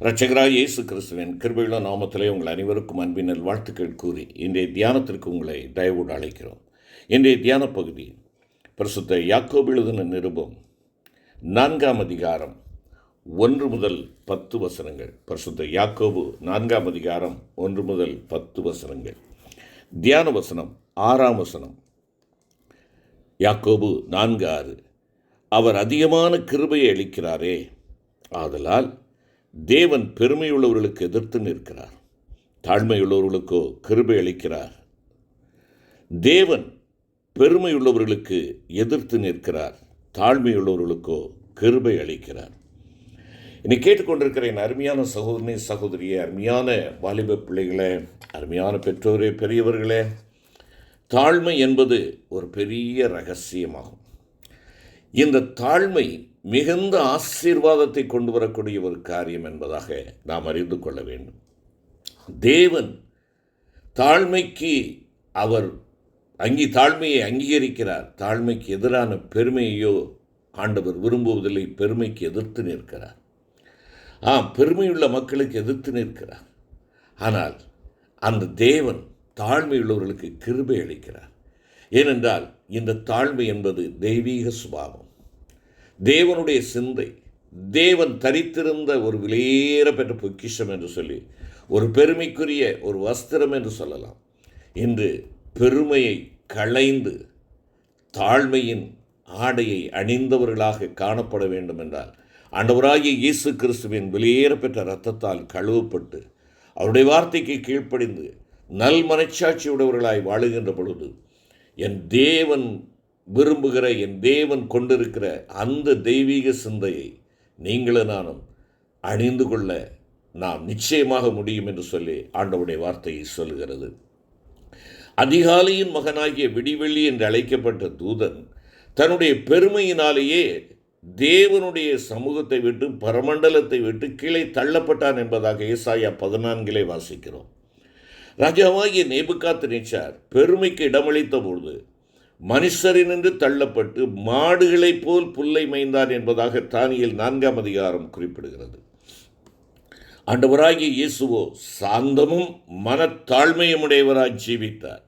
இரட்சகராகிய இயேசு கிறிஸ்துவின் கிருபையுள்ள நாமத்திலே உங்கள் அனைவருக்கும் அன்பின் வாழ்த்துக்கள் கூறி இன்றைய தியானத்திற்கு உங்களை தயவோடு அழைக்கிறோம். இன்றைய தியான பகுதி பரிசுத்த யாக்கோபு எழுதின நிருபம் 4ஆம் அதிகாரம் 1 முதல் 10 வசனங்கள். பரிசுத்த யாக்கோபு 4ஆம் அதிகாரம் 1 முதல் 10 வசனங்கள். தியான வசனம் 6ஆம் வசனம். யாக்கோபு 4:6. அவர் அதிகமான கிருபையை அளிக்கிறாரே, ஆதலால் தேவன் பெருமையுள்ளவர்களுக்கு எதிர்த்து நிற்கிறார், தாழ்மையுள்ளவர்களுக்கோ கிருபை அளிக்கிறார். தேவன் பெருமையுள்ளவர்களுக்கு எதிர்த்து நிற்கிறார், தாழ்மையுள்ளவர்களுக்கோ கிருபை அளிக்கிறார். என்னை கேட்டுக்கொண்டிருக்கிற என் அருமையான சகோதரனே, சகோதரியே, அருமையான வாலிப பிள்ளைகளே, அருமையான பெற்றோரே, பெரியவர்களே, தாழ்மை என்பது ஒரு பெரிய ரகசியமாகும். இந்த தாழ்மை மிகுந்த ஆசீர்வாதத்தை கொண்டு வரக்கூடிய ஒரு காரியம் என்பதாக நாம் அறிந்து கொள்ள வேண்டும். தேவன் தாழ்மைக்கு தாழ்மையை அங்கீகரிக்கிறார். தாழ்மைக்கு எதிரான பெருமையோ ஆண்டவர் விரும்புவதில்லை. பெருமைக்கு எதிர்த்து நிற்கிறார். பெருமையுள்ள மக்களுக்கு எதிர்த்து நிற்கிறார். ஆனால் அந்த தேவன் தாழ்மையுள்ளவர்களுக்கு கிருபை அளிக்கிறார். ஏனென்றால் இந்த தாழ்மை என்பது தெய்வீக சுபாவம், தேவனுடைய சிந்தை, தேவன் தரித்திருந்த ஒரு விலையேற பெற்ற பொக்கிஷம் என்று சொல்லி, ஒரு பெருமைக்குரிய ஒரு வஸ்திரம் என்று சொல்லலாம். இன்று பெருமையை களைந்து தாழ்மையின் ஆடையை அணிந்தவர்களாக காணப்பட வேண்டும் என்றால், ஆண்டவராகிய இயேசு கிறிஸ்துவின் விலையேற பெற்ற இரத்தத்தால் கழுவப்பட்டு அவருடைய வார்த்தைக்கு கீழ்ப்படிந்து நல் மனச்சாட்சியுடையவர்களாய் வாழுகின்ற பொழுது, என் தேவன் விரும்புகிற, என் தேவன் கொண்டிருக்கிற அந்த தெய்வீக சிந்தையை நீங்களும் நானும் அணிந்து கொள்ள நாம் நிச்சயமாக முடியும் என்று சொல்லி ஆண்டவருடைய வார்த்தையை சொல்லுகிறது. அதிகாலையின் மகனாகிய விடிவெள்ளி என்று அழைக்கப்பட்ட தூதன் தன்னுடைய பெருமையினாலேயே தேவனுடைய சமூகத்தை விட்டு, பரமண்டலத்தை விட்டு கீழே தள்ளப்பட்டான் என்பதாக ஏசாயா 14 வாசிக்கிறோம். ராஜாவாகிய நேபுகாத்நேச்சார் பெருமைக்கு இடமளித்த பொழுது மனுஷரினின்று தள்ளப்பட்டு மாடுகளைப் போல் புல்லை மேய்ந்தான் என்பதாக தானியேல் 4ஆம் அதிகாரம் குறிப்பிடுகிறது. ஆண்டவராகிய இயேசுவோ சாந்தமும் மனத்தாழ்மையும் உடையவராய் ஜீவித்தார்.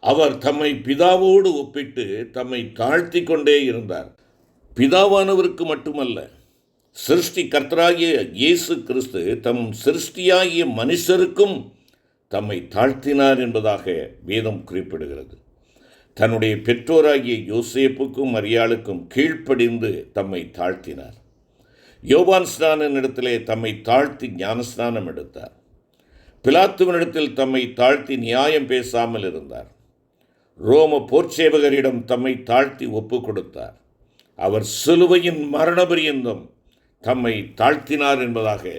அவர் தம்மை பிதாவோடு ஒப்பிட்டு தம்மை தாழ்த்தி கொண்டே இருந்தார். பிதாவானவருக்கு மட்டுமல்ல, சிருஷ்டி கர்த்தராகிய இயேசு கிறிஸ்து தம் சிருஷ்டியாகிய மனுஷருக்கும் தம்மை தாழ்த்தினார் என்பதாக வேதம் குறிப்பிடுகிறது. தன்னுடைய பெற்றோராகிய யோசேப்புக்கும் மரியாளுக்கும் கீழ்ப்படிந்து தம்மை தாழ்த்தினார். யோவான் ஸ்நானனிடத்திலே தம்மை தாழ்த்தி ஞானஸ்நானம் எடுத்தார். பிலாத்துவனிடத்தில் தம்மை தாழ்த்தி நியாயம் பேசாமல் இருந்தார். ரோம போர்ச்சேவகரிடம் தம்மை தாழ்த்தி ஒப்பு கொடுத்தார். அவர் சிலுவையின் மரணபரியந்தம் தம்மை தாழ்த்தினார் என்பதாக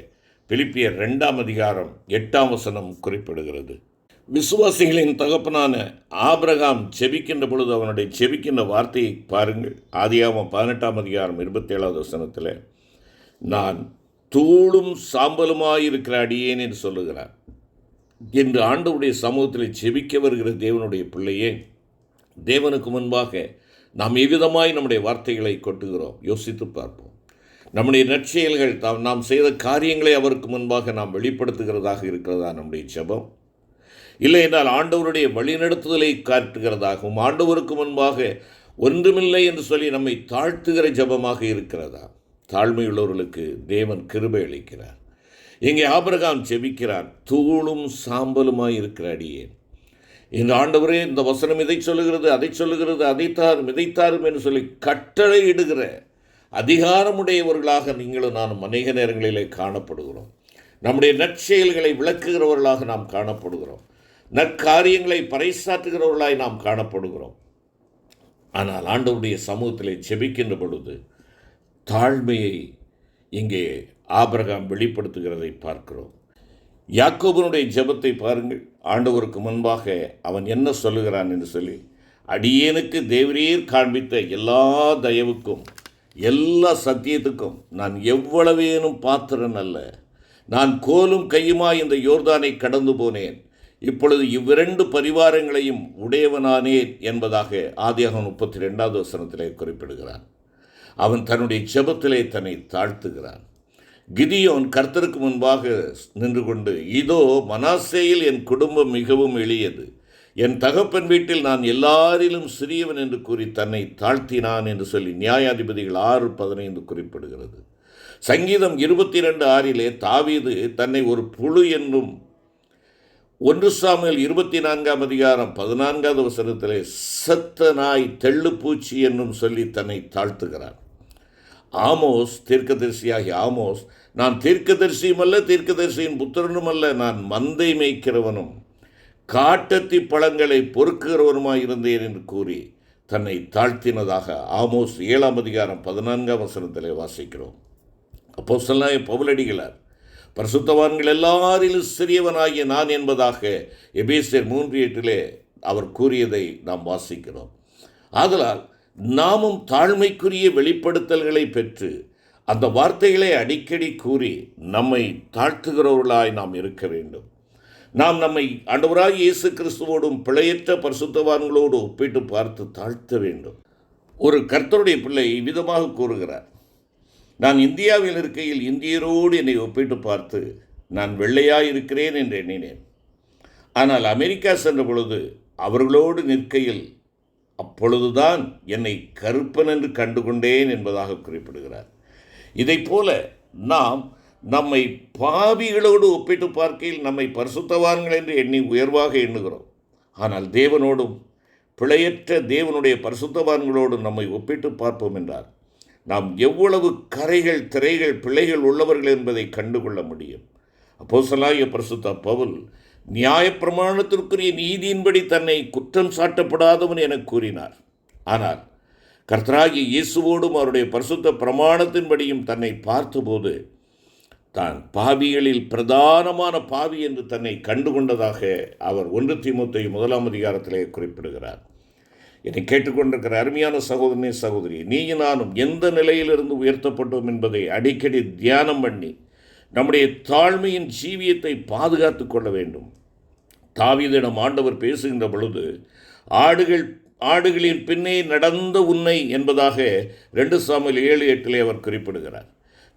பிலிப்பியர் 2ஆம் அதிகாரம் 8ஆம் வசனம் குறிப்பிடுகிறது. விசுவாசிகளின் தகப்பனான ஆபிரகாம் ஜெபிக்கின்ற பொழுது அவனுடைய ஜெபிக்கின்ற வார்த்தையை பாருங்கள். ஆதியாகமம் 18ஆம் அதிகாரம் 27வது வசனத்தில், நான் தூளும் சாம்பலுமாயிருக்கிற அடியேன் என்று சொல்லுகிறார். என்று ஆண்டவருடைய சமூகத்தில் ஜெபிக்க வருகிற தேவனுடைய பிள்ளையே, தேவனுக்கு முன்பாக நாம் எவ்விதமாய் நம்முடைய வார்த்தைகளை கொட்டுகிறோம் யோசித்து பார்ப்போம். நம்முடைய நற்செயல்கள், நாம் செய்த காரியங்களை அவருக்கு முன்பாக நாம் வெளிப்படுத்துகிறதாக இருக்கிறதா நம்முடைய ஜெபம்? இல்லை என்றால் ஆண்டவருடைய வழிநடத்துதலை காட்டுகிறதாகவும் ஆண்டவருக்கு முன்பாக ஒன்றுமில்லை என்று சொல்லி நம்மை தாழ்த்துகிற ஜெபமாக இருக்கிறதா? தாழ்மையுள்ளவர்களுக்கு தேவன் கிருபை அளிக்கிறார். இங்கே ஆபிரகாம் ஜெபிக்கிறார், தூளும் சாம்பலுமாய் இருக்கிற அடியேன். இந்த ஆண்டவரே, இந்த வசனம் இதை சொல்லுகிறது, அதை சொல்லுகிறது, அதைத்தாரும் இதைத்தாரும் என்று சொல்லி கட்டளை இடுகிற அதிகாரமுடையவர்களாக நீங்களும் நானும் அநேக நேரங்களிலே காணப்படுகிறோம். நம்முடைய நற்செயல்களை விளக்குகிறவர்களாக நாம் காணப்படுகிறோம். நற்காரியங்களை பறைசாற்றுகிறவர்களாய் நாம் காணப்படுகிறோம். ஆனால் ஆண்டவருடைய சமூகத்திலே ஜெபிக்கின்ற பொழுது தாழ்மையை இங்கே ஆபிரகாம் வெளிப்படுத்துகிறதை பார்க்கிறோம். யாக்கோபனுடைய ஜெபத்தை பாருங்கள். ஆண்டவருக்கு முன்பாக அவன் என்ன சொல்லுகிறான் என்று சொல்லி, அடியேனுக்கு தேவரீர் காண்பித்த எல்லா தயவுக்கும் எல்லா சத்தியத்துக்கும் நான் எவ்வளவேனும் பாத்திரன் அல்ல. நான் கோலும் கையுமாய் இந்த யோர்தானை கடந்து போனேன். இப்பொழுது இவ்விரண்டு பரிவாரங்களையும் உடையவனானேன் என்பதாக ஆதியாகமம் 32வது வசனத்திலே குறிப்பிடுகிறான். அவன் தன்னுடைய ஜெபத்திலே தன்னை தாழ்த்துகிறான். கிதியோன் கர்த்தருக்கு முன்பாக நின்று கொண்டு, இதோ மனாசேயில் என் குடும்பம் மிகவும் எளியது, என் தகப்பன் வீட்டில் நான் எல்லாரிலும் சிறியவன் என்று கூறி தன்னை தாழ்த்தினான் என்று சொல்லி நியாயாதிபதிகள் 6:15 குறிப்பிடுகிறது. சங்கீதம் 22:6 தாவீது தன்னை ஒரு புழு என்னும் 1 சாமுவேல் 24:14 செத்த நாய் தெள்ளுப்பூச்சி என்னும் சொல்லி தன்னை தாழ்த்துகிறார். ஆமோஸ் தீர்க்கதரிசியாகிய ஆமோஸ், நான் தீர்க்கதரிசியும் அல்ல, தீர்க்கதரிசியின் புத்திரனும் அல்ல, நான் மந்தை மேய்க்கிறவனும் காட்டத்தி பழங்களை பொறுக்குகிறவனுமாயிருந்தேன் என்று கூறி தன்னை தாழ்த்தினதாக ஆமோஸ் 7:14 வாசிக்கிறோம். அப்போஸ்தலனாகிய பவுலடிகளார், பரிசுத்தவான்கள் எல்லாரிலும் சிறியவனாகிய நான் என்பதாக எபேசியர் 3:8 அவர் கூறியதை நாம் வாசிக்கிறோம். ஆதலால் நாமும் தாழ்மைக்குரிய வெளிப்படுத்தல்களை பெற்று அந்த வார்த்தைகளை அடிக்கடி கூறி நம்மை தாழ்த்துகிறவர்களாய் நாம் இருக்க வேண்டும். நாம் நம்மை ஆண்டவராகிய இயேசு கிறிஸ்துவோடும் பிழையற்ற பரிசுத்தவான்களோடு ஒப்பிட்டு பார்த்து தாழ்த்த வேண்டும். ஒரு கர்த்தருடைய பிள்ளை விதமாக கூறுகிறார், நான் இந்தியாவில் இருக்கையில் இந்தியரோடு என்னை ஒப்பிட்டு பார்த்து நான் வெள்ளையாக இருக்கிறேன் என்று எண்ணினேன். ஆனால் அமெரிக்கா சென்ற பொழுது அவர்களோடு நிற்கையில் அப்பொழுதுதான் என்னை கருப்பன் என்று கண்டுகொண்டேன் என்பதாக குறிப்பிடுகிறார். இதைப்போல நாம் நம்மை பாவிகளோடு ஒப்பிட்டு பார்க்கையில் நம்மை பரிசுத்தவான்கள் என்று எண்ணி உயர்வாக எண்ணுகிறோம். ஆனால் தேவனோடும் பிழையற்ற தேவனுடைய பரிசுத்தவான்களோடு நம்மை ஒப்பிட்டு பார்ப்போம் என்றார் நாம் எவ்வளவு கரைகள், திரைகள், பிழைகள் உள்ளவர்கள் என்பதை கண்டுகொள்ள முடியும். அப்போஸ்தலனாகிய பரிசுத்த பவுல் நியாயப்பிரமாணத்திற்குரிய நீதியின்படி தன்னை குற்றம் சாட்டப்படாதவன் என கூறினார். ஆனால் கர்த்தராகிய இயேசுவோடும் அவருடைய பரிசுத்த பிரமாணத்தின்படியும் தன்னை பார்த்தபோது தான் பாவிகளில் பிரதானமான பாவி என்று தன்னை கண்டுகொண்டதாக அவர் 1 தீமோத்தேயு 1 குறிப்பிடுகிறார். என்னை கேட்டுக்கொண்டிருக்கிற அருமையான சகோதரனே, சகோதரி, நீயும் நானும் எந்த நிலையிலிருந்து உயர்த்தப்பட்டோம் என்பதை அடிக்கடி தியானம் பண்ணி நம்முடைய தாழ்மையின் ஜீவியத்தை பாதுகாத்து கொள்ள வேண்டும். தாவீதிடம் ஆண்டவர் பேசுகின்ற பொழுது ஆடுகளின் பின்னே நடந்த உன்னை என்பதாக 2 சாமுவேல் 7:8 அவர் குறிப்பிடுகிறார்.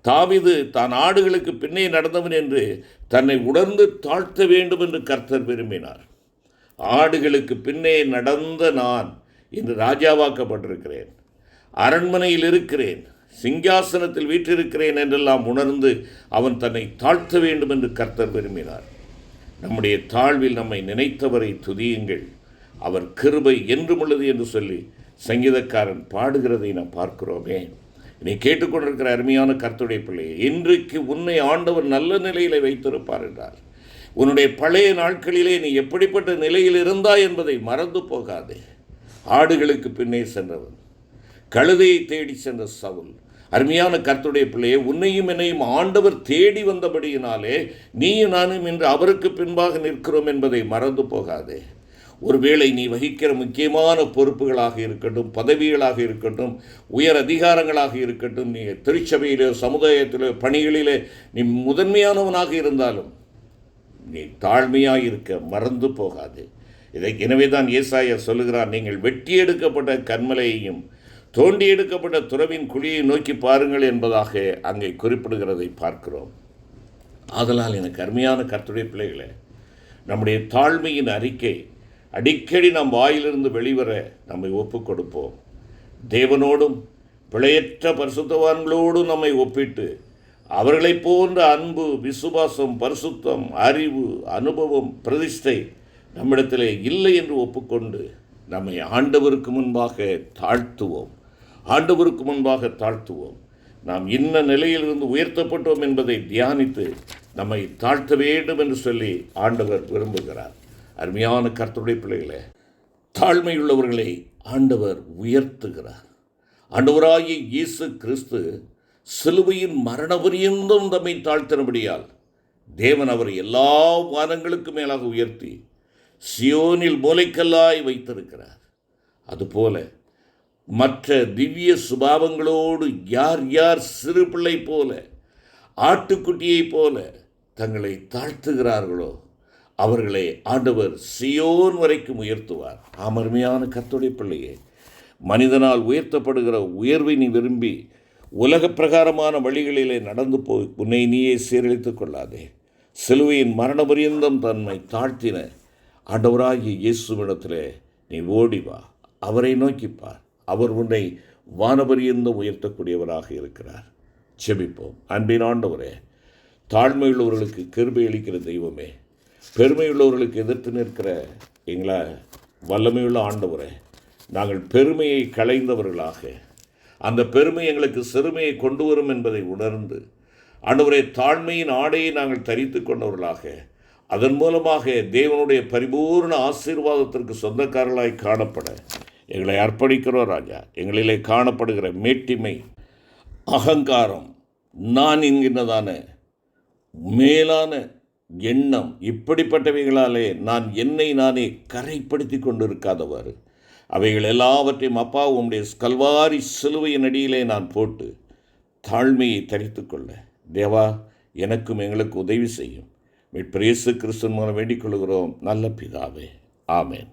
தாவீது தான் ஆடுகளுக்கு பின்னே நடந்தவன் என்று தன்னை உணர்ந்து தாழ்த்த வேண்டும் என்று கர்த்தர் விரும்பினார். ஆடுகளுக்கு பின்னே நடந்த நான் இன்று ராஜாவாக்கப்பட்டிருக்கிறேன், அரண்மனையில் இருக்கிறேன், சிங்காசனத்தில் வீற்றிருக்கிறேன் என்றெல்லாம் உணர்ந்து அவன் தன்னை தாழ்த்த வேண்டும் என்று கர்த்தர் விரும்பினார். நம்முடைய தாழ்வில் நம்மை நினைத்தவரை துதியுங்கள், அவர் கிருபை என்றும் உள்ளது என்று சொல்லி சங்கீதக்காரன் பாடுகிறதை நாம் பார்க்கிறோமே. நீ கேட்டுக்கொண்டிருக்கிற அருமையான கர்த்தருடைய பிள்ளையை, இன்றைக்கு உன்னை ஆண்டவர் நல்ல நிலையில் வைத்திருப்பார் என்றார். உன்னுடைய பழைய நாட்களிலே நீ எப்படிப்பட்ட நிலையில் இருந்தாய் என்பதை மறந்து போகாதே. ஆடுகளுக்கு பின்னே சென்றவன், கழுதையை தேடி சென்ற சவுல், அருமையான கர்த்தருடைய பிள்ளையை, உன்னையும் என்னையும் ஆண்டவர் தேடி வந்தபடியினாலே நீயும் நானும் இன்று அவருக்கு பின்பாக நிற்கிறோம் என்பதை மறந்து போகாதே. ஒருவேளை நீ வகிக்கிற முக்கியமான பொறுப்புகளாக இருக்கட்டும், பதவிகளாக இருக்கட்டும், உயர் அதிகாரங்களாக இருக்கட்டும், நீ திருச்சபையிலோ சமுதாயத்திலோ பணிகளிலே நீ முதன்மையானவனாக இருந்தாலும் நீ தாழ்மையாக இருக்க மறந்து போகாது. எனவே தான் ஏசாயா சொல்லுகிறார், நீங்கள் வெட்டி எடுக்கப்பட்ட கன்மலையையும் தோண்டி எடுக்கப்பட்ட துறவின் குழியை நோக்கி பாருங்கள் என்பதாக அங்கே குறிப்பிடுகிறதை பார்க்கிறோம். ஆதலால் எனக்கு அருமையான கர்த்தருடைய பிள்ளைகளே, நம்முடைய தாழ்மையின் அறிக்கை அடிக்கடி நம் வாயிலிருந்து வெளிவர நம்மை ஒப்புக் கொடுப்போம். தேவனோடும் பிழையற்ற பரிசுத்தவான்களோடும் நம்மை ஒப்பிட்டு அவர்களைப் போன்ற அன்பு, விசுவாசம், பரிசுத்தம், அறிவு, அனுபவம், பிரதிஷ்டை நம்மிடத்திலே இல்லை என்று ஒப்புக்கொண்டு நம்மை ஆண்டவருக்கு முன்பாக தாழ்த்துவோம். ஆண்டவருக்கு முன்பாக தாழ்த்துவோம். நாம் இன்ன நிலையிலிருந்து உயர்த்தப்பட்டோம் என்பதை தியானித்து நம்மை தாழ்த்த வேண்டும் என்று சொல்லி ஆண்டவர் விரும்புகிறார். அருமையான கர்த்தருடைய பிள்ளைகளே, தாழ்மையுள்ளவர்களை ஆண்டவர் உயர்த்துகிறார். ஆண்டவராகிய இயேசு கிறிஸ்து சிலுவையின் மரண பரியந்தம் தம்மை தாழ்த்தினபடியால் தேவன் அவரை எல்லா வானங்களுக்கு மேலாக உயர்த்தி சியோனில் மூலைக்கல்லாய் வைத்திருக்கிறார். அதுபோல மற்ற திவ்ய சுபாவங்களோடு யார் யார் சிறு பிள்ளை போல, ஆட்டுக்குட்டியைப் போல தங்களை தாழ்த்துகிறார்களோ அவர்களை ஆண்டவர் சியோன் வரைக்கும் உயர்த்துவார். அருமையான கர்த்தருடைய பிள்ளையே, மனிதனால் உயர்த்தப்படுகிற உயர்வை நீ விரும்பி உலக பிரகாரமான வழிகளிலே நடந்து போய் உன்னை நீயே சீரழித்துக் கொள்ளாதே. சிலுவையின் மரண பரியந்தம் தன்னை தாழ்த்தின ஆண்டவராகிய இயேசுவிடத்திலே நீ ஓடி வா, அவரை நோக்கிப்பார். அவர் உன்னை வானபரியந்தம் உயர்த்தக்கூடியவராக இருக்கிறார். செபிப்போம். அன்பின் ஆண்டவரே, தாழ்மையுள்ளவர்களுக்கு கிருபை அளிக்கிற தெய்வமே, பெருமையுள்ளவர்களுக்கு எதிர்த்து நிற்கிற எங்களை வல்லமையுள்ள ஆண்டவரே, நாங்கள் பெருமையை களைந்தவர்களாக, அந்த பெருமை எங்களுக்கு சிறுமையை கொண்டு வரும் என்பதை உணர்ந்து ஆண்டவரே, தாழ்மையின் ஆடையை நாங்கள் தரித்து கொண்டவர்களாக, அதன் மூலமாக தேவனுடைய பரிபூர்ண ஆசீர்வாதத்திற்கு சொந்தக்காரர்களாய் காணப்பட எங்களை அர்ப்பணிக்கிறோம் ராஜா. எங்களிலே காணப்படுகிற மேட்டிமை, அகங்காரம், நான் என்கின்றதான மேலான எண்ணம், இப்படிப்பட்டவைகளாலே நான் என்னை நானே கரைப்படுத்தி கொண்டிருக்காதவாறு அவைகள் எல்லாவற்றையும் அப்பா உம்முடைய கல்வாரி சிலுவையின் அடியிலே நான் போட்டு தாழ்மையை தரித்து கொள்ள தேவா எனக்கும் எங்களுக்கு உதவி செய்யும். மீட்பர் இயேசு கிறிஸ்துவின் மூலம் வேண்டிக் கொள்கிறோம் நல்ல பிதாவே. ஆமென்.